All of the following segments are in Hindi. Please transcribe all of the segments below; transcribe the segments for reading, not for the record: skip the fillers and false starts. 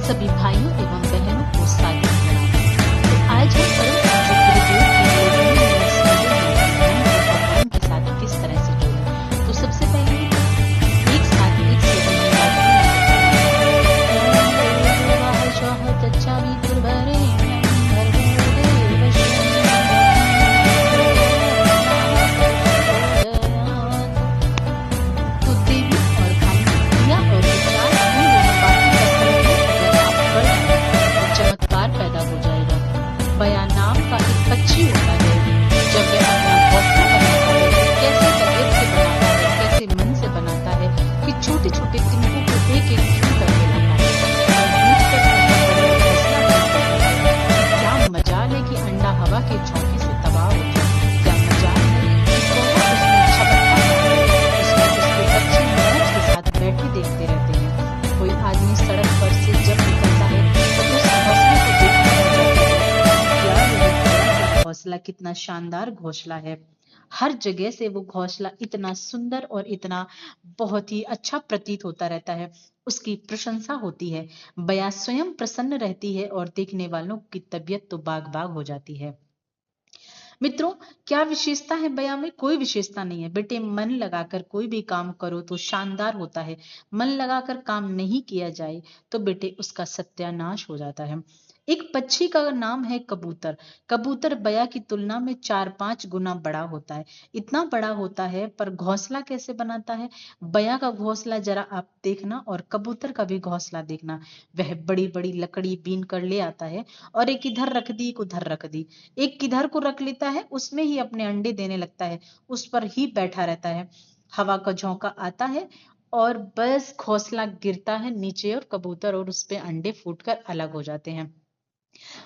सभी भाइयों एवं बहनों को सादर प्रणाम। तो आज हम परम पूज्य गुरुदेव की बोधनी में समझेंगे कि मन को भगवान के साथ किस तरह से जोड़ें। तो सबसे पहले एक साथ एक सेकंड में तो देवी और भाई क्रिया और विचार इन दोनों बातों का संतुलन अगर आप कर लें तो चमत्कार पैदा हो जाएगा। बया नाम का एक पक्षी होता है, जब वह अपना घोंसला बनाता है तो कैसे तबीयत से बनाता है, कैसे मन से बनाता है कि छोटे छोटे तिनकों को एक एक चुन करके लाता है और भूज कर ऐसा बड़ा घोंसला बना देता है। क्या मजाल है कि अंडा हवा के झोंके से तबाह हो जाए। क्या मजाल है कि कौवा उसमें छपकता है, उसमें उसके बच्चे मौज के साथ बैठे देखते रहते हैं। कोई आदमी सड़क पर से जब निकलता है तो उस घोंसले को देखकर रह जाता है। क्या यह घोड़ा का घोंसला कितना शानदार घोंसला है। हर जगह से वो घोंसला इतना सुंदर और इतना बहुत ही अच्छा प्रतीत होता रहता है। उसकी प्रशंसा होती है, बया स्वयं प्रसन्न रहती है और देखने वालों की तबीयत तो बाग बाग हो जाती है। मित्रों, क्या विशेषता है बया में? कोई विशेषता नहीं है बेटे। मन लगाकर कोई भी काम करो तो शानदार होता है। मन लगाकर काम नहीं किया जाए तो बेटे उसका सत्यानाश हो जाता है। एक पक्षी का नाम है कबूतर। कबूतर बया की तुलना में 4-5 गुना बड़ा होता है। इतना बड़ा होता है, पर घोंसला कैसे बनाता है? बया का घोंसला जरा आप देखना और कबूतर का भी घोंसला देखना। वह बड़ी बड़ी लकड़ी बीन कर ले आता है और एक इधर रख दी, एक उधर रख दी, एक किधर को रख लेता है, उसमें ही अपने अंडे देने लगता है, उस पर ही बैठा रहता है। हवा का झोंका आता है और बस घोंसला गिरता है नीचे और कबूतर और उस पे अंडे फूटकर अलग हो जाते हैं।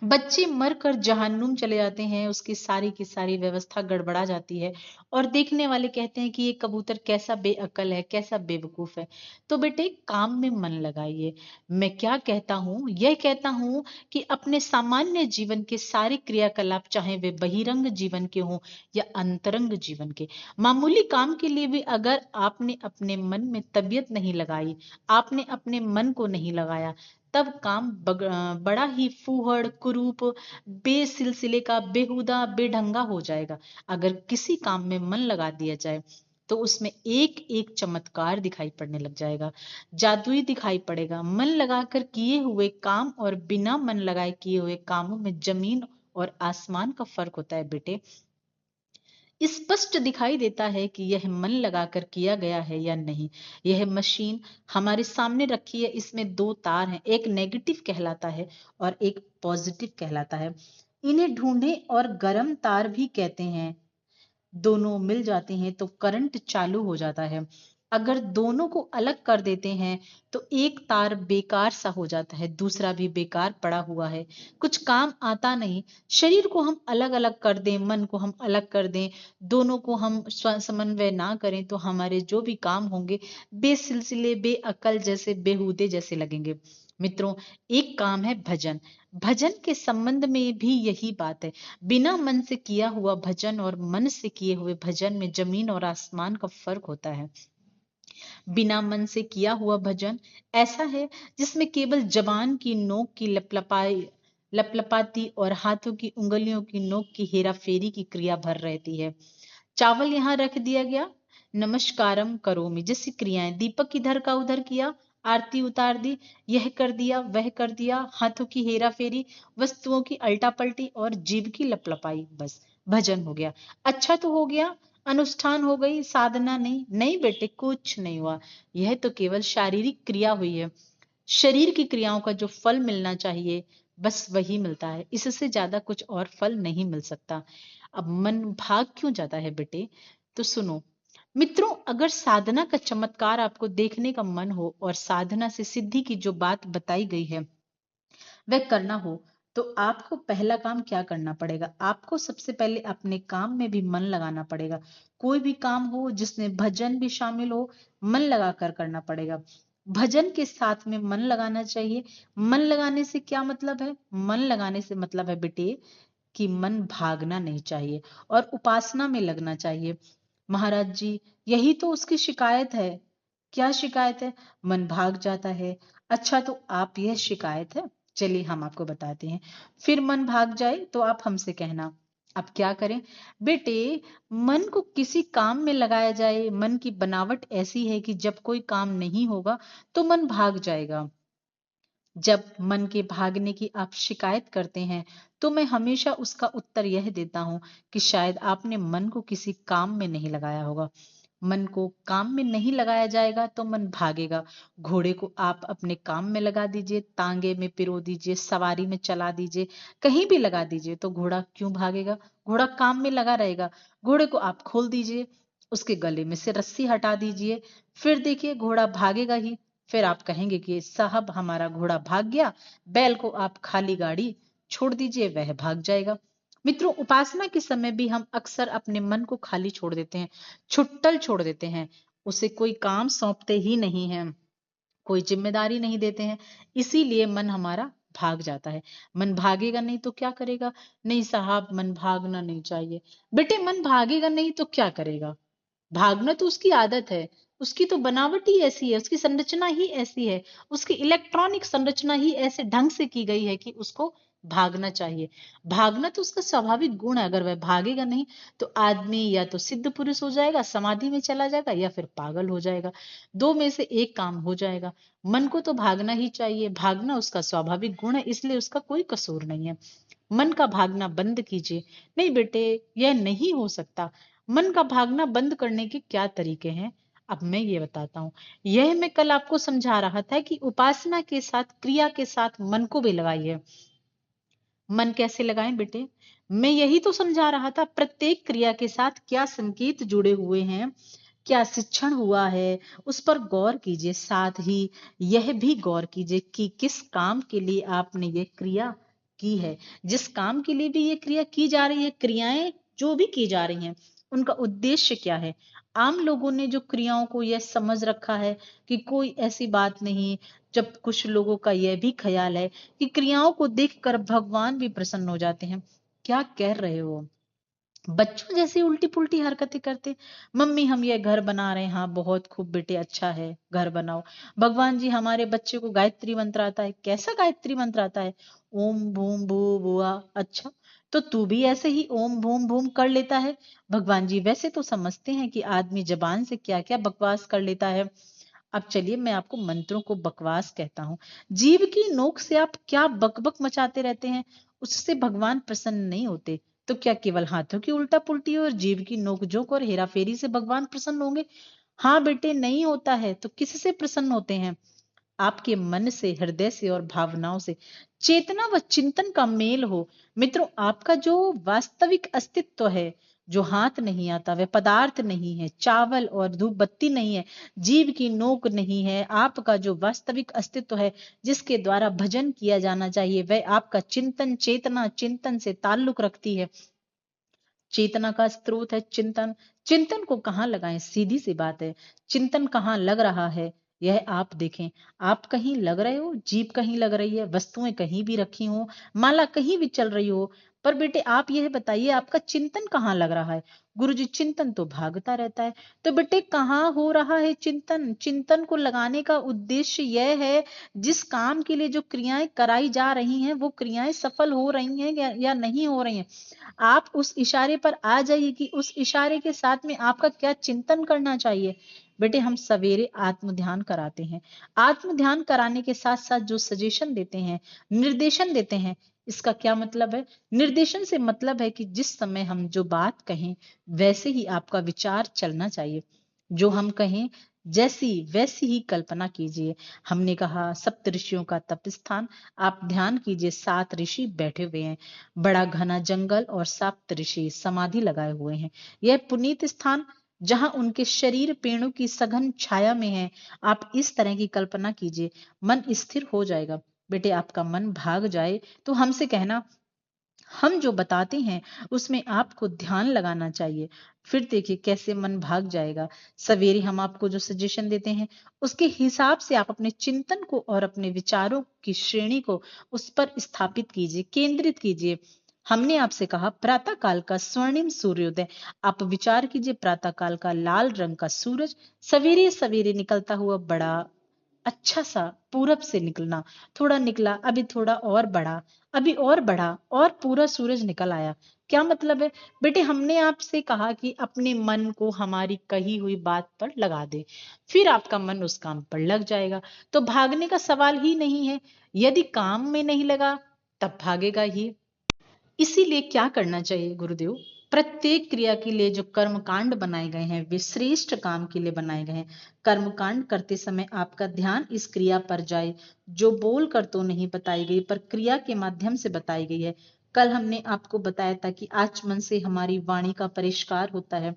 बच्चे मरकर जहन्नुम चले जाते हैं, उसकी सारी की सारी व्यवस्था गड़बड़ा जाती है और देखने वाले कहते हैं कि ये कबूतर कैसा बेअक्ल है, कैसा बेवकूफ है। तो बेटे काम में मन लगाइए। मैं क्या कहता हूँ, यह कहता हूँ कि अपने सामान्य जीवन के सारे क्रियाकलाप, चाहे वे बहिरंग जीवन के हों या अंतरंग जीवन के, मामूली काम के लिए भी अगर आपने अपने मन में तबीयत नहीं लगाई, आपने अपने मन को नहीं लगाया, तब काम बड़ा ही फूहड़ कुरूप बेसिलसिले का बेहुदा बेढंगा हो जाएगा। अगर किसी काम में मन लगा दिया जाए तो उसमें एक एक चमत्कार दिखाई पड़ने लग जाएगा, जादुई दिखाई पड़ेगा। मन लगाकर किए हुए काम और बिना मन लगाए किए हुए कामों में जमीन और आसमान का फर्क होता है बेटे। स्पष्ट दिखाई देता है कि यह मन लगाकर किया गया है या नहीं। यह मशीन हमारे सामने रखी है, इसमें 2 तार हैं, एक नेगेटिव कहलाता है और एक पॉजिटिव कहलाता है। इन्हें ढूंढे और गर्म तार भी कहते हैं। दोनों मिल जाते हैं तो करंट चालू हो जाता है। अगर दोनों को अलग कर देते हैं तो एक तार बेकार सा हो जाता है, दूसरा भी बेकार पड़ा हुआ है, कुछ काम आता नहीं। शरीर को हम अलग अलग कर दें, मन को हम अलग कर दें, दोनों को हम समन्वय ना करें तो हमारे जो भी काम होंगे बेसिलसिले बेअकल जैसे बेहुदे जैसे लगेंगे। मित्रों, एक काम है भजन। भजन के संबंध में भी यही बात है। बिना मन से किया हुआ भजन और मन से किए हुए भजन में जमीन और आसमान का फर्क होता है। बिना मन से किया हुआ भजन ऐसा है जिसमें केवल जबान की नोक की लपलपाती और हाथों की उंगलियों की नोक की हेराफेरी की क्रिया भर रहती है। चावल यहाँ रख दिया गया, नमस्कारम करोमि जैसी क्रियाएं, दीपक इधर का उधर किया, आरती उतार दी, यह कर दिया वह कर दिया, हाथों की हेरा फेरी, वस्तुओं की अल्टा पलटी और जीभ की लपलपाई, बस भजन हो गया। अच्छा तो हो गया, अनुष्ठान हो गई, साधना नहीं। नहीं बेटे, कुछ नहीं हुआ। यह तो केवल शारीरिक क्रिया हुई है। शरीर की क्रियाओं का जो फल मिलना चाहिए बस वही मिलता है, इससे ज्यादा कुछ और फल नहीं मिल सकता। अब मन भाग क्यों जाता है बेटे? तो सुनो मित्रों, अगर साधना का चमत्कार आपको देखने का मन हो और साधना से सिद्धि की जो बात बताई गई है वह करना हो, तो आपको पहला काम क्या करना पड़ेगा? आपको सबसे पहले अपने काम में भी मन लगाना पड़ेगा। कोई भी काम हो जिसमें भजन भी शामिल हो, मन लगाकर करना पड़ेगा। भजन के साथ में मन लगाना चाहिए। मन लगाने से क्या मतलब है? मन लगाने से मतलब है बेटे कि मन भागना नहीं चाहिए और उपासना में लगना चाहिए। महाराज जी, यही तो उसकी शिकायत है। क्या शिकायत है? मन भाग जाता है, अच्छा, तो आप यह शिकायत है? चलिए हम आपको बताते हैं। फिर मन भाग जाए तो आप हमसे कहना। अब क्या करें? बेटे, मन को किसी काम में लगाया जाए। मन की बनावट ऐसी है कि जब कोई काम नहीं होगा तो मन भाग जाएगा। जब मन के भागने की आप शिकायत करते हैं तो मैं हमेशा उसका उत्तर यह देता हूं कि शायद आपने मन को किसी काम में नहीं लगाया होगा। मन को काम में नहीं लगाया जाएगा तो मन भागेगा। घोड़े को आप अपने काम में लगा दीजिए, तांगे में पिरो दीजिए, सवारी में चला दीजिए, कहीं भी लगा दीजिए तो घोड़ा क्यों भागेगा? घोड़ा काम में लगा रहेगा। घोड़े को आप खोल दीजिए, उसके गले में से रस्सी हटा दीजिए, फिर देखिए घोड़ा भागेगा ही। फिर आप कहेंगे कि साहब हमारा घोड़ा भाग गया। बैल को आप खाली गाड़ी छोड़ दीजिए, वह भाग जाएगा। मित्रों, उपासना के समय भी हम अक्सर अपने मन को खाली छोड़ देते हैं, छुट्टल छोड़ देते हैं। उसे कोई काम सौंपते ही नहीं है, कोई जिम्मेदारी नहीं देते हैं। इसीलिए मन हमारा भाग जाता है। मन भागेगा नहीं तो क्या करेगा? नहीं साहब, मन भागना नहीं चाहिए। बेटे, मन भागेगा नहीं तो क्या करेगा? भागना तो उसकी आदत है। उसकी तो बनावट ही ऐसी है, उसकी संरचना ही ऐसी है, उसकी इलेक्ट्रॉनिक संरचना ही ऐसे ढंग से की गई है कि उसको भागना चाहिए। भागना तो उसका स्वाभाविक गुण है। अगर वह भागेगा नहीं तो आदमी या तो सिद्ध पुरुष हो जाएगा, समाधि में चला जाएगा, या फिर पागल हो जाएगा। दो में से एक काम हो जाएगा। मन को तो भागना ही चाहिए, भागना उसका स्वाभाविक गुण है, इसलिए उसका कोई कसूर नहीं है। मन का भागना बंद कीजिए। नहीं बेटे, यह नहीं हो सकता। मन का भागना बंद करने के क्या तरीके हैं? अब मैं ये बताता हूँ। यह मैं कल आपको समझा रहा था कि उपासना के साथ, क्रिया के साथ मन को भी लगाइए। मन कैसे लगाएं बेटे? मैं यही तो समझा रहा था। प्रत्येक क्रिया के साथ क्या संकेत जुड़े हुए हैं, क्या शिक्षण हुआ है, उस पर गौर कीजिए। साथ ही यह भी गौर कीजिए कि किस काम के लिए आपने ये क्रिया की है। जिस काम के लिए भी ये क्रिया की जा रही है, क्रियाएं जो भी की जा रही हैं, उनका उद्देश्य क्या है? आम लोगों ने जो क्रियाओं को यह समझ रखा है कि कोई ऐसी बात नहीं। जब कुछ लोगों का यह भी ख्याल है कि क्रियाओं को देखकर भगवान भी प्रसन्न हो जाते हैं। क्या कह रहे हो? बच्चों जैसी उल्टी पुल्टी हरकतें करते। मम्मी, हम ये घर बना रहे हैं। हाँ, बहुत खूब बेटे, अच्छा है, घर बनाओ। भगवान जी, हमारे बच्चे को गायत्री मंत्र आता है। कैसा गायत्री मंत्र आता है? ओम भूम भू भुआ। अच्छा, तो तू भी ऐसे ही ओम भूम भूम कर लेता है? भगवान जी वैसे तो समझते हैं कि आदमी जबान से क्या क्या बकवास कर लेता है। अब चलिए मैं आपको मंत्रों को बकवास कहता हूँ। जीभ की नोक से आप क्या बकबक मचाते रहते हैं? उससे भगवान प्रसन्न नहीं होते। तो क्या केवल हाथों की उल्टा पुल्टी और जीभ की नोकझोंक और हेराफेरी से भगवान प्रसन्न होंगे? हाँ बेटे, नहीं होता है। तो किससे प्रसन्न होते हैं? आपके मन से, हृदय से और भावनाओं से। चेतना व चिंतन का मेल हो। मित्रों, आपका जो वास्तविक अस्तित्व है, जो हाथ नहीं आता, वह पदार्थ नहीं है, चावल और धूप बत्ती नहीं है, जीव की नोक नहीं है। आपका जो वास्तविक अस्तित्व है, जिसके द्वारा भजन किया जाना चाहिए, वह आपका चिंतन, चेतना चिंतन से ताल्लुक रखती है। चेतना का स्रोत है चिंतन। चिंतन को कहाँ लगाएं? सीधी सी बात है। चिंतन कहाँ लग रहा है, यह आप देखें। आप कहीं लग रहे हो, जीभ कहीं लग रही है, वस्तुएं कहीं भी रखी हो, माला कहीं भी चल रही हो, पर बेटे आप यह बताइए आपका चिंतन कहाँ लग रहा है? गुरुजी, चिंतन तो भागता रहता है। तो बेटे कहाँ हो रहा है चिंतन? चिंतन को लगाने का उद्देश्य यह है, जिस काम के लिए जो क्रियाएं कराई जा रही हैं, वो क्रियाएं सफल हो रही हैं या नहीं हो रही हैं। आप उस इशारे पर आ जाइए कि उस इशारे के साथ में आपका क्या चिंतन करना चाहिए। बेटे, हम सवेरे आत्म ध्यान कराते हैं। आत्म ध्यान कराने के साथ साथ जो सजेशन देते हैं, निर्देशन देते हैं, इसका क्या मतलब है? निर्देशन से मतलब है कि जिस समय हम जो बात कहें, वैसे ही आपका विचार चलना चाहिए। जो हम कहें, जैसी वैसी ही कल्पना कीजिए। हमने कहा सप्त ऋषियों का तप स्थान। आप ध्यान कीजिए, 7 ऋषि बैठे हुए हैं। बड़ा घना जंगल और सप्त ऋषि समाधि लगाए हुए हैं। यह पुनीत स्थान, जहां उनके शरीर पेड़ों की सघन छाया में है। आप इस तरह की कल्पना कीजिए, मन स्थिर हो जाएगा। बेटे, आपका मन भाग जाए तो हमसे कहना। हम जो बताते हैं उसमें आपको ध्यान लगाना चाहिए। फिर देखिए कैसे मन भाग जाएगा। सवेरे हम आपको जो सजेशन देते हैं, उसके हिसाब से आप अपने चिंतन को और अपने विचारों की श्रेणी को उस पर स्थापित कीजिए, केंद्रित कीजिए। हमने आपसे कहा प्रातः काल का स्वर्णिम सूर्योदय। आप विचार कीजिए, प्रातः काल का लाल रंग का सूरज सवेरे सवेरे निकलता हुआ बड़ा अच्छा सा पूरब से निकलना, थोड़ा निकला, अभी थोड़ा और बढ़ा, अभी और बढ़ा, और पूरा सूरज निकल आया। क्या मतलब है? बेटे, हमने आपसे कहा कि अपने मन को हमारी कही हुई बात पर लगा दे, फिर आपका मन उस काम पर लग जाएगा। तो भागने का सवाल ही नहीं है। यदि काम में नहीं लगा तब भागेगा ही। इसीलिए क्या करना चाहिए गुरुदेव? प्रत्येक क्रिया के लिए जो कर्म कांड बनाए गए हैं वे श्रेष्ठ काम के लिए बनाए गए हैं। कर्म कांड करते समय आपका ध्यान इस क्रिया पर जाए जो बोल कर तो नहीं बताई गई पर क्रिया के माध्यम से बताई गई है। कल हमने आपको बताया था कि आचमन से हमारी वाणी का परिष्कार होता है।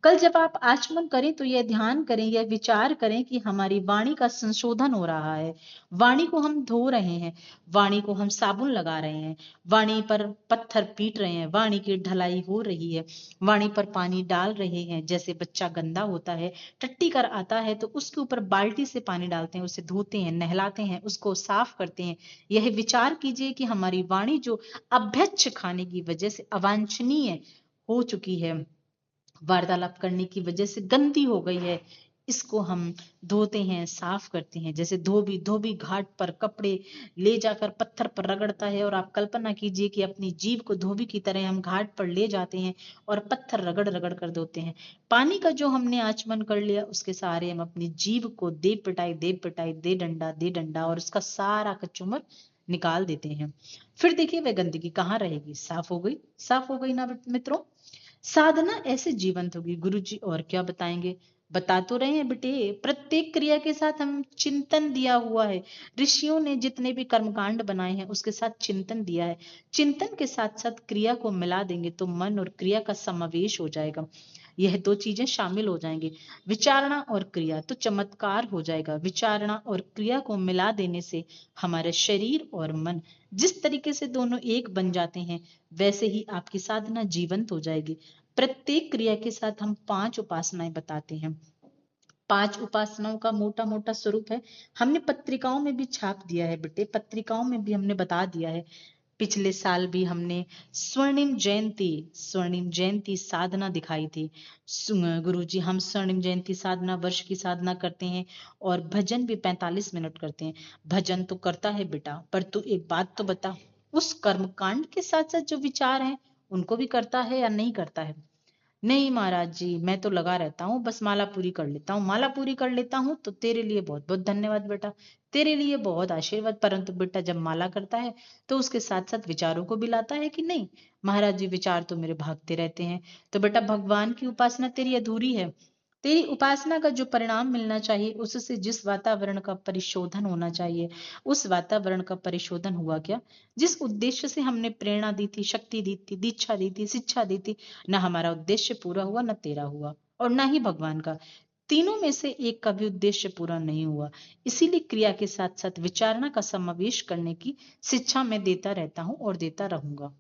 कल जब आप आचमन करें तो यह ध्यान करें, यह विचार करें कि हमारी वाणी का संशोधन हो रहा है। वाणी को हम धो रहे हैं, वाणी को हम साबुन लगा रहे हैं, वाणी पर पत्थर पीट रहे हैं, वाणी की ढलाई हो रही है, वाणी पर पानी डाल रहे हैं। जैसे बच्चा गंदा होता है, टट्टी कर आता है तो उसके ऊपर बाल्टी से पानी डालते हैं, उसे धोते हैं, नहलाते हैं, उसको साफ करते हैं। यह विचार कीजिए कि हमारी वाणी जो अभ्यच्छ खाने की वजह से अवांछनीय हो चुकी है, वार्तालाप करने की वजह से गंदी हो गई है, इसको हम धोते हैं, साफ करते हैं। जैसे धोबी धोबी घाट पर कपड़े ले जाकर पत्थर पर रगड़ता है, और आप कल्पना कीजिए कि अपनी जीभ को धोबी की तरह हम घाट पर ले जाते हैं और पत्थर रगड़ रगड़ कर धोते हैं। पानी का जो हमने आचमन कर लिया उसके सहारे हम अपनी जीभ को दे पिटाई दे पिटाई दे डंडा और उसका सारा कचूमर निकाल देते हैं। फिर देखिए वह गंदगी कहाँ रहेगी? साफ हो गई, साफ हो गई ना मित्रों। साधना ऐसे जीवंत होगी। गुरुजी और क्या बताएंगे? बता तो रहे हैं बेटे, प्रत्येक क्रिया के साथ हम चिंतन दिया हुआ है। ऋषियों ने जितने भी कर्मकांड बनाए हैं उसके साथ चिंतन दिया है। चिंतन के साथ साथ क्रिया को मिला देंगे तो मन और क्रिया का समावेश हो जाएगा। यह दो चीजें शामिल हो जाएंगे, विचारणा और क्रिया, तो चमत्कार हो जाएगा। विचारणा और क्रिया को मिला देने से हमारे शरीर और मन जिस तरीके से दोनों एक बन जाते हैं वैसे ही आपकी साधना जीवंत हो जाएगी। प्रत्येक क्रिया के साथ हम 5 उपासनाएं बताते हैं। 5 उपासनाओं का मोटा मोटा स्वरूप है, हमने पत्रिकाओं में भी छाप दिया है बेटे, पत्रिकाओं में भी हमने बता दिया है। पिछले साल भी हमने स्वर्णिम जयंती साधना दिखाई थी। गुरुजी, हम स्वर्णिम जयंती साधना वर्ष की साधना करते हैं और भजन भी 45 मिनट करते हैं। भजन तो करता है बेटा, पर तू एक बात तो बता, उस कर्म कांड के साथ साथ जो विचार हैं उनको भी करता है या नहीं करता है? नहीं महाराज जी, मैं तो लगा रहता हूँ, बस माला पूरी कर लेता हूँ, माला पूरी कर लेता हूँ। तो तेरे लिए बहुत बहुत धन्यवाद बेटा, तेरे लिए बहुत आशीर्वाद। परंतु बेटा जब माला करता है तो उसके साथ साथ विचारों को भी लाता है कि नहीं? महाराज जी, विचार तो मेरे भागते रहते हैं। तो बेटा भगवान की उपासना तेरी अधूरी है। तेरी उपासना का जो परिणाम मिलना चाहिए उससे जिस वातावरण का परिशोधन होना चाहिए, उस वातावरण का परिशोधन हुआ क्या? जिस उद्देश्य से हमने प्रेरणा दी थी, शक्ति दी थी, दीक्षा दी थी, शिक्षा दी थी, ना हमारा उद्देश्य पूरा हुआ, ना तेरा हुआ, और ना ही भगवान का। तीनों में से एक का भी उद्देश्य पूरा नहीं हुआ। इसीलिए क्रिया के साथ साथ विचारणा का समावेश करने की शिक्षा मैं देता रहता हूँ और देता रहूंगा।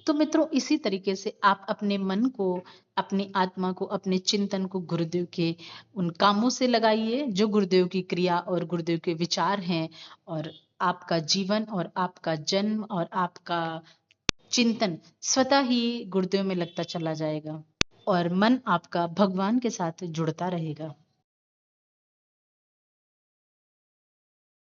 तो मित्रों, इसी तरीके से आप अपने मन को, अपनी आत्मा को, अपने चिंतन को गुरुदेव के उन कामों से लगाइए जो गुरुदेव की क्रिया और गुरुदेव के विचार हैं, और आपका जीवन और आपका जन्म और आपका चिंतन स्वतः ही गुरुदेव में लगता चला जाएगा और मन आपका भगवान के साथ जुड़ता रहेगा।